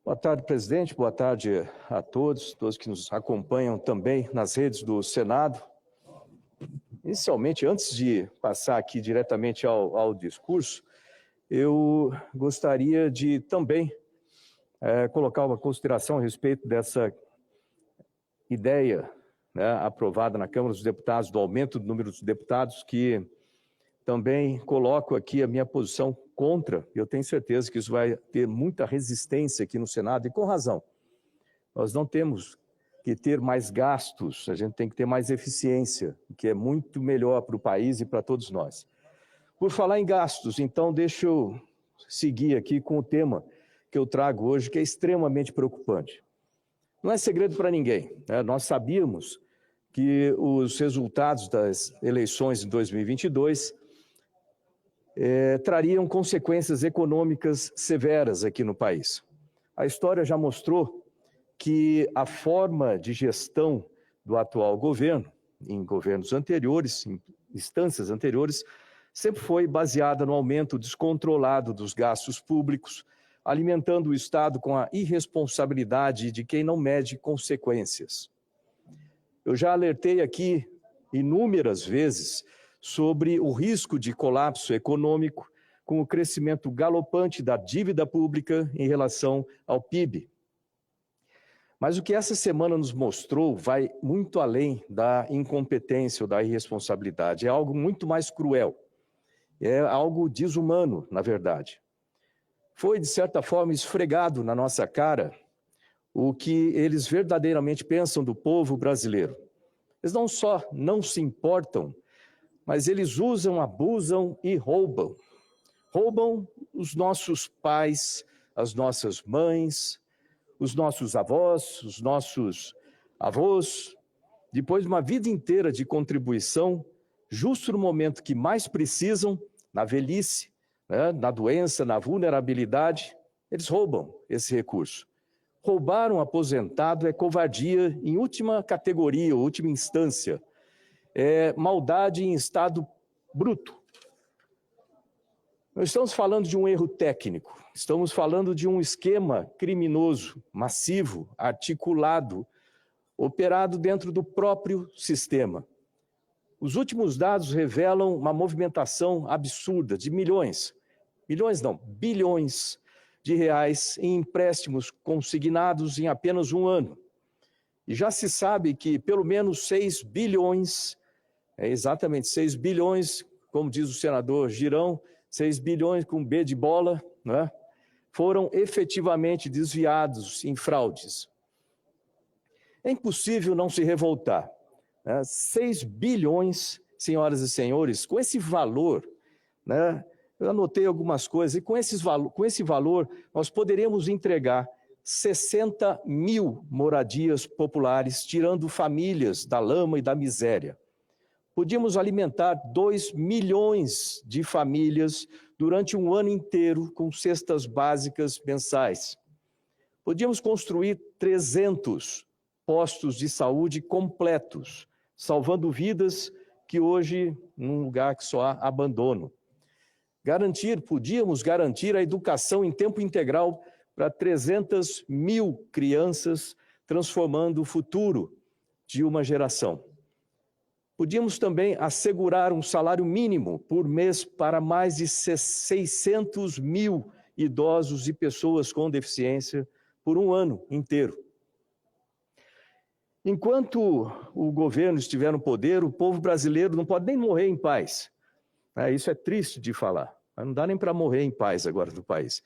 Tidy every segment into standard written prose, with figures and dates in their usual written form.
Boa tarde, presidente. Boa tarde a todos que nos acompanham também nas redes do Senado. Inicialmente, antes de passar aqui diretamente ao discurso, eu gostaria de também colocar uma consideração a respeito dessa ideia, né, aprovada na Câmara dos Deputados, do aumento do número dos deputados, que também coloco aqui a minha posição contra. Eu tenho certeza que isso vai ter muita resistência aqui no Senado, e com razão. Nós não temos que ter mais gastos, a gente tem que ter mais eficiência, que é muito melhor para o país e para todos nós. Por falar em gastos, então, deixa eu seguir aqui com o tema que eu trago hoje, que é extremamente preocupante. Não é segredo para ninguém, né? Nós sabíamos que os resultados das eleições de 2022 trariam consequências econômicas severas aqui no país. A história já mostrou que a forma de gestão do atual governo, em governos anteriores, em instâncias anteriores, sempre foi baseada no aumento descontrolado dos gastos públicos, alimentando o Estado com a irresponsabilidade de quem não mede consequências. Eu já alertei aqui inúmeras vezes sobre o risco de colapso econômico com o crescimento galopante da dívida pública em relação ao PIB. Mas o que essa semana nos mostrou vai muito além da incompetência ou da irresponsabilidade. É algo muito mais cruel. É algo desumano, na verdade. Foi, de certa forma, esfregado na nossa cara o que eles verdadeiramente pensam do povo brasileiro. Eles não só não se importam, mas eles usam, abusam e roubam. Roubam os nossos pais, as nossas mães, os nossos avós, os nossos avós, depois de uma vida inteira de contribuição, justo no momento que mais precisam, na velhice, né, na doença, na vulnerabilidade, eles roubam esse recurso. Roubar um aposentado é covardia em última categoria, última instância. É maldade em estado bruto. Nós estamos falando de um erro técnico, estamos falando de um esquema criminoso, massivo, articulado, operado dentro do próprio sistema. Os últimos dados revelam uma movimentação absurda de bilhões de reais em empréstimos consignados em apenas um ano. E já se sabe que pelo menos 6 bilhões, exatamente 6 bilhões, como diz o senador Girão, 6 bilhões com B de bola, né, foram efetivamente desviados em fraudes. É impossível não se revoltar. 6 bilhões, senhoras e senhores, com esse valor, né, eu anotei algumas coisas, e com esse valor nós poderíamos entregar 60 mil moradias populares, tirando famílias da lama e da miséria. Podíamos alimentar 2 milhões de famílias durante um ano inteiro com cestas básicas mensais. Podíamos construir 300 postos de saúde completos, salvando vidas que hoje, num lugar que só há abandono. Podíamos garantir a educação em tempo integral para 300 mil crianças, transformando o futuro de uma geração. Podíamos também assegurar um salário mínimo por mês para mais de 600 mil idosos e pessoas com deficiência por um ano inteiro. Enquanto o governo estiver no poder, o povo brasileiro não pode nem morrer em paz. Isso é triste de falar, mas não dá nem para morrer em paz agora no país.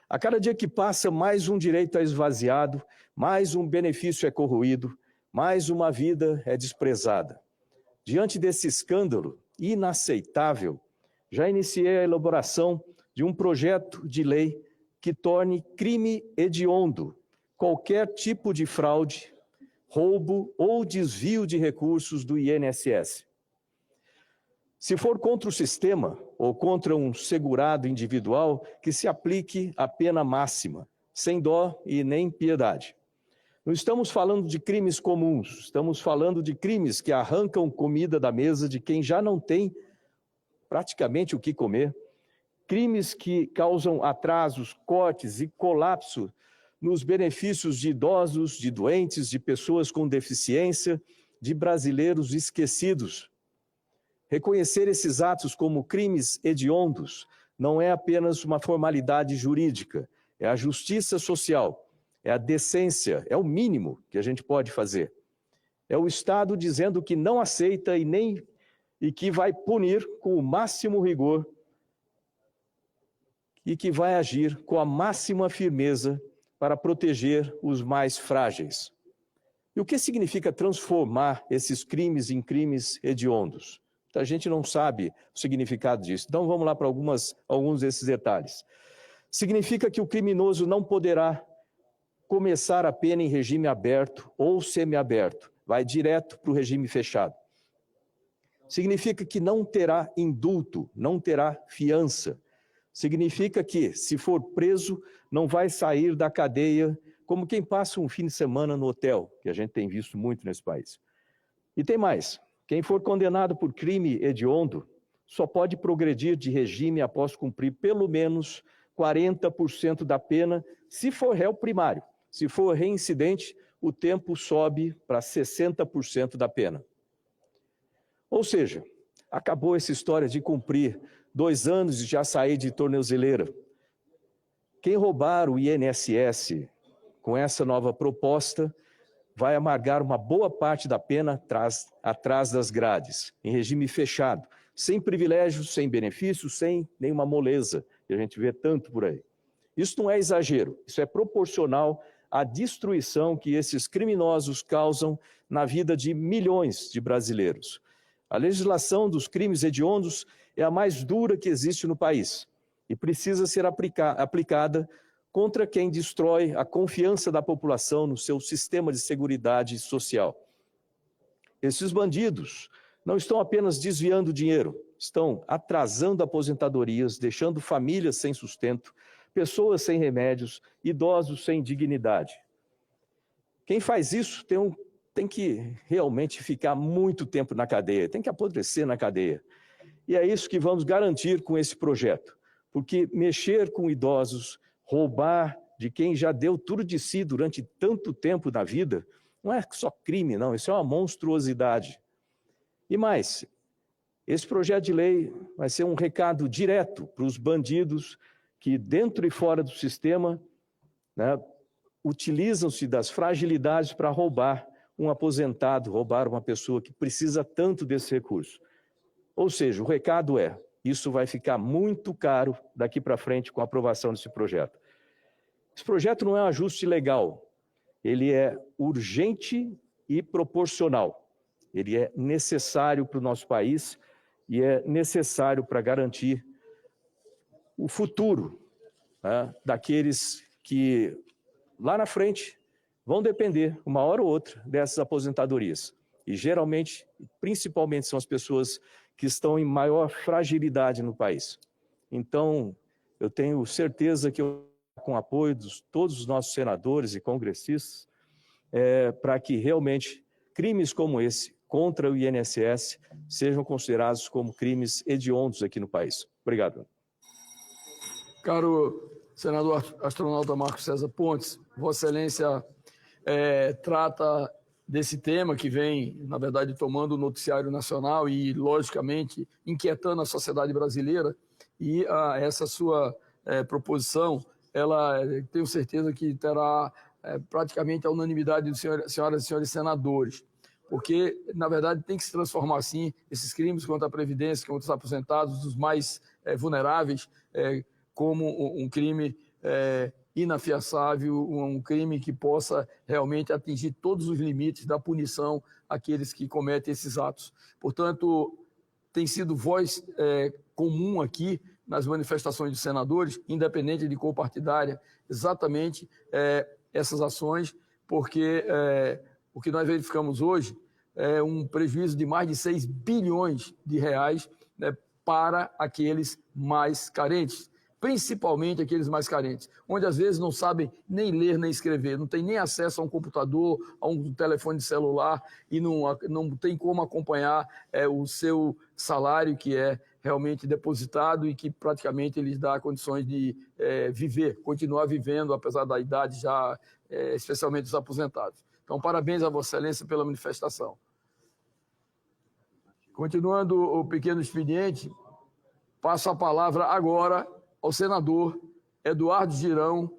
A cada dia que passa, mais um direito é esvaziado, mais um benefício é corroído, mais uma vida é desprezada. Diante desse escândalo inaceitável, já iniciei a elaboração de um projeto de lei que torne crime hediondo qualquer tipo de fraude, roubo ou desvio de recursos do INSS. Se for contra o sistema ou contra um segurado individual, que se aplique a pena máxima, sem dó e nem piedade. Não estamos falando de crimes comuns, estamos falando de crimes que arrancam comida da mesa de quem já não tem praticamente o que comer, crimes que causam atrasos, cortes e colapso nos benefícios de idosos, de doentes, de pessoas com deficiência, de brasileiros esquecidos. Reconhecer esses atos como crimes hediondos não é apenas uma formalidade jurídica, é a justiça social, é a decência, é o mínimo que a gente pode fazer. É o Estado dizendo que não aceita e que vai punir com o máximo rigor e que vai agir com a máxima firmeza para proteger os mais frágeis. E o que significa transformar esses crimes em crimes hediondos? A gente não sabe o significado disso. Então vamos lá para alguns desses detalhes. Significa que o criminoso não poderá começar a pena em regime aberto ou semiaberto, vai direto para o regime fechado. Significa que não terá indulto, não terá fiança. Significa que, se for preso, não vai sair da cadeia como quem passa um fim de semana no hotel, que a gente tem visto muito nesse país. E tem mais, quem for condenado por crime hediondo só pode progredir de regime após cumprir pelo menos 40% da pena, se for réu primário. Se for reincidente, o tempo sobe para 60% da pena. Ou seja, acabou essa história de cumprir 2 anos e já sair de tornozeleira. Quem roubar o INSS com essa nova proposta vai amargar uma boa parte da pena atrás das grades, em regime fechado, sem privilégios, sem benefícios, sem nenhuma moleza, que a gente vê tanto por aí. Isso não é exagero, isso é proporcional à destruição que esses criminosos causam na vida de milhões de brasileiros. A legislação dos crimes hediondos é a mais dura que existe no país e precisa ser aplicada contra quem destrói a confiança da população no seu sistema de seguridade social. Esses bandidos não estão apenas desviando dinheiro, estão atrasando aposentadorias, deixando famílias sem sustento, pessoas sem remédios, idosos sem dignidade. Quem faz isso tem que realmente ficar muito tempo na cadeia, tem que apodrecer na cadeia. E é isso que vamos garantir com esse projeto, porque mexer com idosos, roubar de quem já deu tudo de si durante tanto tempo na vida, não é só crime, não, isso é uma monstruosidade. E mais, esse projeto de lei vai ser um recado direto para os bandidos que, dentro e fora do sistema, né, utilizam-se das fragilidades para roubar um aposentado, roubar uma pessoa que precisa tanto desse recurso. Ou seja, o recado é, isso vai ficar muito caro daqui para frente com a aprovação desse projeto. Esse projeto não é um ajuste legal, ele é urgente e proporcional. Ele é necessário para o nosso país e é necessário para garantir o futuro, né, daqueles que lá na frente vão depender, uma hora ou outra, dessas aposentadorias. E geralmente, principalmente, são as pessoas que estão em maior fragilidade no país. Então, eu tenho certeza que com o apoio de todos os nossos senadores e congressistas, para que realmente crimes como esse, contra o INSS, sejam considerados como crimes hediondos aqui no país. Obrigado. Caro senador astronauta Marcos César Pontes, Vossa Excelência trata desse tema que vem, na verdade, tomando o noticiário nacional e, logicamente, inquietando a sociedade brasileira. E essa sua proposição, ela tenho certeza que terá praticamente a unanimidade dos senhoras e senhores senadores, porque, na verdade, tem que se transformar, sim, esses crimes contra a Previdência, contra os aposentados, dos mais vulneráveis, como um crime inafiançável, um crime que possa realmente atingir todos os limites da punição àqueles que cometem esses atos. Portanto, tem sido voz comum aqui nas manifestações dos senadores, independente de cor partidária, exatamente essas ações, porque o que nós verificamos hoje é um prejuízo de mais de 6 bilhões de reais, né, para aqueles mais carentes, principalmente aqueles mais carentes, onde às vezes não sabem nem ler nem escrever, não tem nem acesso a um computador, a um telefone celular e não tem como acompanhar o seu salário, que é realmente depositado e que praticamente lhes dá condições de viver, continuar vivendo, apesar da idade já, especialmente os aposentados. Então, parabéns a Vossa Excelência pela manifestação. Continuando o pequeno expediente, passo a palavra agora ao senador Eduardo Girão,